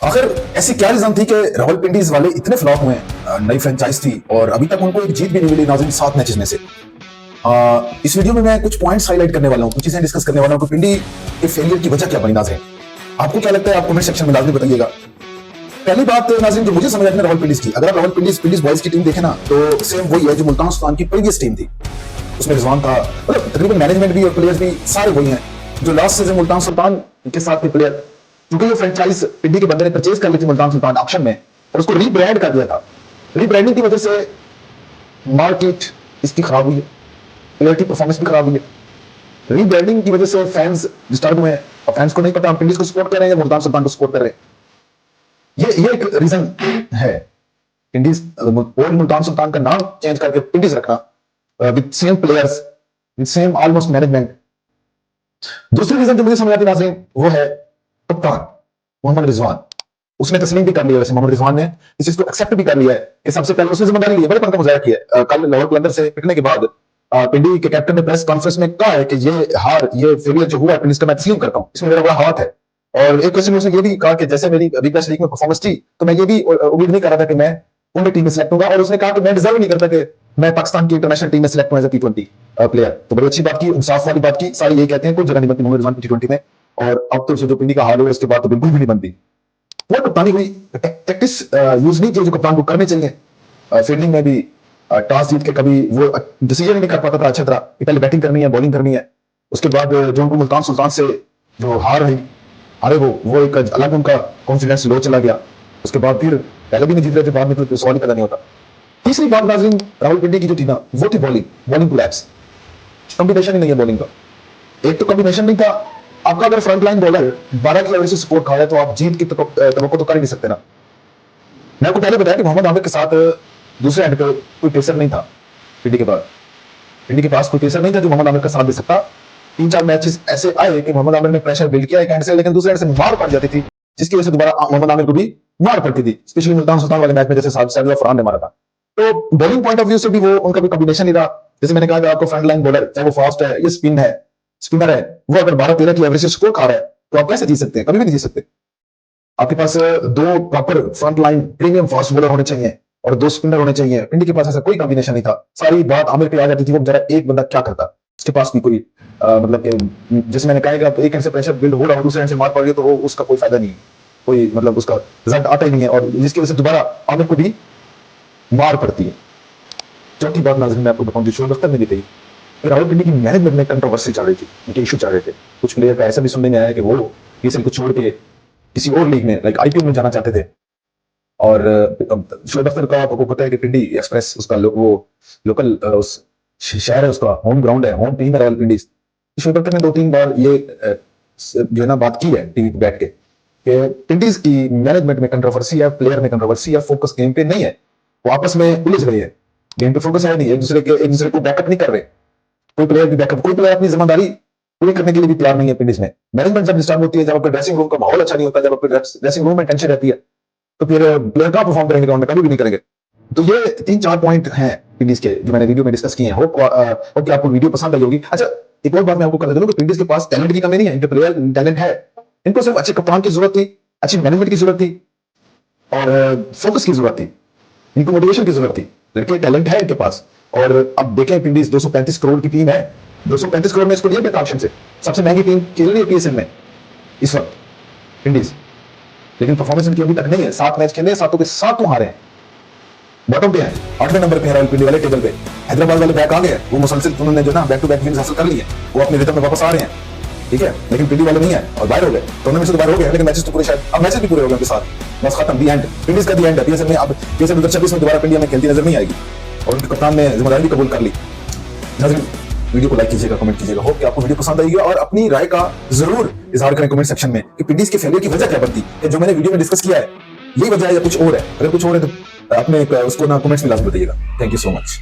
आखिर ऐसी क्या रीजन थी कि रावलपिंडीज वाले इतने फ्लॉप हुए नई फ्रेंचाइज थी और अभी तक उनको एक जीत भी नहीं मिली नाज़रीन 7 मैचेस में से। इस वीडियो में मैं कुछ पॉइंट्स हाईलाइट करने वाला हूँ, कुछ चीजें डिस्कस करने वाला हूँ कि पिंडी के फेलियर की वजह क्या बनी नाज़रीन। आपको क्या लगता है, आप कमेंट सेक्शन में लाजमी बताइएगा। पहली बात नाज़रीन जो मुझे समझ आती है रावलपिंडीज की, अगर आप रावलपिंडीज बॉयज की टीम देखें ना तो सेम वही है जो मुल्तान सुल्तान की प्रीवियस टीम थी। उसमें रिजवान था, मतलब तकरीबन मैनेजमेंट भी और प्लेयर्स भी सारे वही हैं जो लास्ट सीजन मुल्तान सुल्तान के साथ के प्लेयर, क्योंकि ये फ्रेंचाइज पिंडी के बंदे ने परचेज कर ली थी मुल्तान सुल्तान ऑक्शन में और उसको रीब्रांड कर दिया था। रीब्रांडिंग की वजह से मार्केट इसकी खराब हुई है, प्लेयर की परफॉर्मेंस भी खराब हुई है। रीब्रांडिंग की वजह से फैंस डिस्टर्ब हुए हैं और फैंस को नहीं पता हम पिंडीज को सपोर्ट कर रहे हैं या मुल्तान सुल्तान को सपोर्ट कर रहे हैं। ये एक रीजन है। पिंडीज ओल्ड मुल्तान सुल्तान का नाम चेंज करके पिंडीज रखना with same players with same almost management. दूसरी रीजन जो मुझे समझ आती नाज़रीन वो है कप्तान मोहम्मद रिजवान। उसने तस्लीम भी कर लिया, वैसे मोहम्मद रिजवान ने इस चीज को एक्सेप्ट भी कर लिया है कि सबसे पहले उसने जिम्मेदारी ली है, बड़े पन का मुजाहिरा किया है। कल लाहौर कलंदर से पिटने के बाद पिंडी के कैप्टन ने प्रेस कॉन्फ्रेंस में कहा है कि ये हार, ये फेलियर जो हुआ पिंडी का मैं तस्लीम करता हूं, इसमें मेरा बड़ा हाथ है। और एक क्वेश्चन उसने ये भी कहा कि जैसे मेरी अभी लीग में परफॉर्मेंस थी तो मैं ये भी उम्मीद नहीं कर रहा था कि मैं उनकी टीम में सिलेक्ट होगा, और उसने कहा कि मैं डिजर्व नहीं करता कि मैं पाकिस्तान की इंटरनेशनल टीम में सिलेक्ट हूं एज ए T20 प्लेयर। तो बड़ी अच्छी बात की, इंसाफ वाली बात की। सारे ये कहते हैं कोई जगह नहीं बनती मोहम्मद रिजवान की T20 में, और अब तो जो पिंडी का हाल हुआ इसके बाद तो बिल्कुल भी नहीं बनती। वो कप्तानी हुई टैक्टिक्स यूज नहीं की जो कप्तान को करने चाहिए। फील्डिंग में भी टॉस जीत के कभी वो डिसीजन नहीं कर पाता था अच्छी तरह कि पहले बैटिंग करनी है बॉलिंग करनी है। उसके बाद जो उनको मुल्तान सुल्तान से जो हार हुई, अरे वो एक अलग उनका कॉन्फिडेंस लो चला गया। उसके बाद फिर पहले भी नहीं जीत रहे थे, बाद में तो सवाल ही पैदा नहीं होता। तीसरी बात नाज़रीन रावलपिंडी की जो थी ना वो थी बॉलिंग कोलैप्स। कॉम्बिनेशन ही नहीं है बॉलिंग का। एक तो कॉम्बिनेशन नहीं था आपका। अगर फ्रंट लाइन बॉलर 12 की एवरेज से सपोर्ट खा रहा है तो आप जीत की तवक्को तो कर ही नहीं सकते ना। मैं आपको पहले बताया कि मोहम्मद आमिर के साथ दूसरे एंड पे कोई पेसर नहीं था। पिंडी के बाद पिंडी के पास कोई पेसर नहीं था जो मोहम्मद आमिर का साथ दे सकता। 3-4 मैचेस ऐसे आए कि मोहम्मद आमिर ने प्रेशर बिल्ड किया एक एंड से, लेकिन दूसरे एंड से मार पड़ जाती थी जिसकी वजह से दोबारा मोहम्मद आमिर को भी मार पड़ती थी, स्पेशली मुल्तान सुल्तान वाले मैच में जैसे साजिद फरहान ने मारा था। तो बॉलिंग पॉइंट ऑफ व्यू से भी वो उनका भी कॉम्बिनेशन नहीं रहा। जैसे मैंने कहा कि आपको फ्रंट लाइन बॉलर चाहे वो फास्ट है या स्पिनर है, वो अगर 12-13 की एवरेज से स्कोर खा रहा है तो आप कैसे जीत सकते हैं? कभी भी नहीं जीत सकते। आपके पास 2 proper front line premium fast bowler होने चाहिए और 2 स्पिनर होने चाहिए। पिंडी के पास ऐसा कोई कॉम्बिनेशन नहीं था। सारी बात आमिर पे आ जाती थी, वो बेचारा एक बंदा क्या करता, उसके पास भी कोई मतलब कि जैसे मैंने कहा कि एक एंड से प्रेशर बिल्ड हो रहा हो दूसरे एंड से मार पड़ रही है तो वो उसका कोई फायदा नहीं है, कोई मतलब उसका रिजल्ट आता ही नहीं है, और जिसकी वजह से दोबारा आमिर को भी मार पड़ती है। चौथी बात नाज़रीन मैं आपको बताऊं जो शोएब अख्तर ने भी कही, रावलपिंडी की मैनेजमेंट में कंट्रोवर्सी चल रही थी, उनके इशू चल रहे थे। कुछ प्लेयर का ऐसा भी सुनने में आया कि वो पीएसएल को छोड़ के किसी और लीग में लाइक आईपीएल में जाना चाहते थे। और शोएब अख्तर का आपको पता है कि पिंडी एक्सप्रेस उसका वो लोकल उस शहर है, उसका होम ग्राउंड है, होम टीम है रावलपिंडी। शोएब अख्तर ने 2-3 बार ये जो है ना बात की है टीवी पे बैठ के कि पिंडीज की मैनेजमेंट में कंट्रोवर्सी है, प्लेयर में कंट्रोवर्सी है, फोकस गेम पे नहीं है, वो आपस में उलझ रही है, गेम पे फोकस है नहीं, एक दूसरे को बैकअप नहीं कर रहे। कोई प्लेयर अपनी जिम्मेदारी पूरी करने के लिए भी तैयार नहीं है पिंडीज में। मैनेजमेंट जब डिस्टर्ब होती है, जब आपके ड्रेसिंग रूम का माहौल अच्छा नहीं होता, जब आपके ड्रेसिंग रूम में टेंशन रहती है तो फिर प्लेयर का परफॉर्म करेंगे ग्राउंड में? कभी भी नहीं करेंगे। तो ये 3-4 पॉइंट हैं पिंडीज के जो मैंने वीडियो में डिस्कस किए हैं। होप कि आपको वीडियो पसंद आई होगी। अच्छा, एक और बात मैं आपको कर दूं कि पिंडीज के पास टैलेंट की कमी नहीं है, इनके प्लेयर टैलेंट है, इनको सिर्फ अच्छे कप्तान की जरूरत थी, अच्छी मैनेजमेंट की जरूरत थी और फोकस की जरूरत थी, इनको मोटिवेशन की जरूरत थी। लड़के टैलेंट है इनके पास। और अब देखें पिंडीज 235 करोड़ की टीम है, 235 करोड़ में इसको लिया गया ऑप्शन से, सबसे महंगी टीम खेल रही है पीएसएल में इस वक्त पिंडीज, लेकिन परफॉर्मेंस इनकी अभी तक नहीं है। 7 मैच खेले, 7 के 7 हारे हैं, बॉटम पे है, 8वें नंबर पे है रावलपिंडी वाले टेबल पे। हैदराबाद वाले बैक आ गए, वो मुसलसल उन्होंने जो ना बैक टू बैक विन्स हासिल कर ली है, वो अपने रिदम में वापस आ रहे हैं, ठीक है, लेकिन पिंडी वाले नहीं है और बाहर हो गए, टूर्नामेंट से तो बाहर हो गए, लेकिन मैचेस तो पूरे शायद अब मैचेस भी पूरे हो गए उनके साथ, बस खत्म, दी एंड, पिंडीज का दी एंड है पीएसएल में। अब पीएसएल 2026 में दोबारा पिंडी में खेलती नजर नहीं आएगी और उनके कप्तान ने जिम्मेदारी भी कबूल कर ली। नाज़रीन वीडियो को लाइक कीजिएगा, कमेंट कीजिएगा, होप कि आपको वीडियो पसंद आएगी और अपनी राय का जरूर इजहार करें कमेंट सेक्शन में कि पिंडीज के फेलियर की वजह क्या बनती है। जो मैंने वीडियो में डिस्कस किया है यही वजह है या कुछ और है? अगर कुछ और है तो अपने उसको ना कमेंट्स में लाजमी बताइएगा। Thank you so much.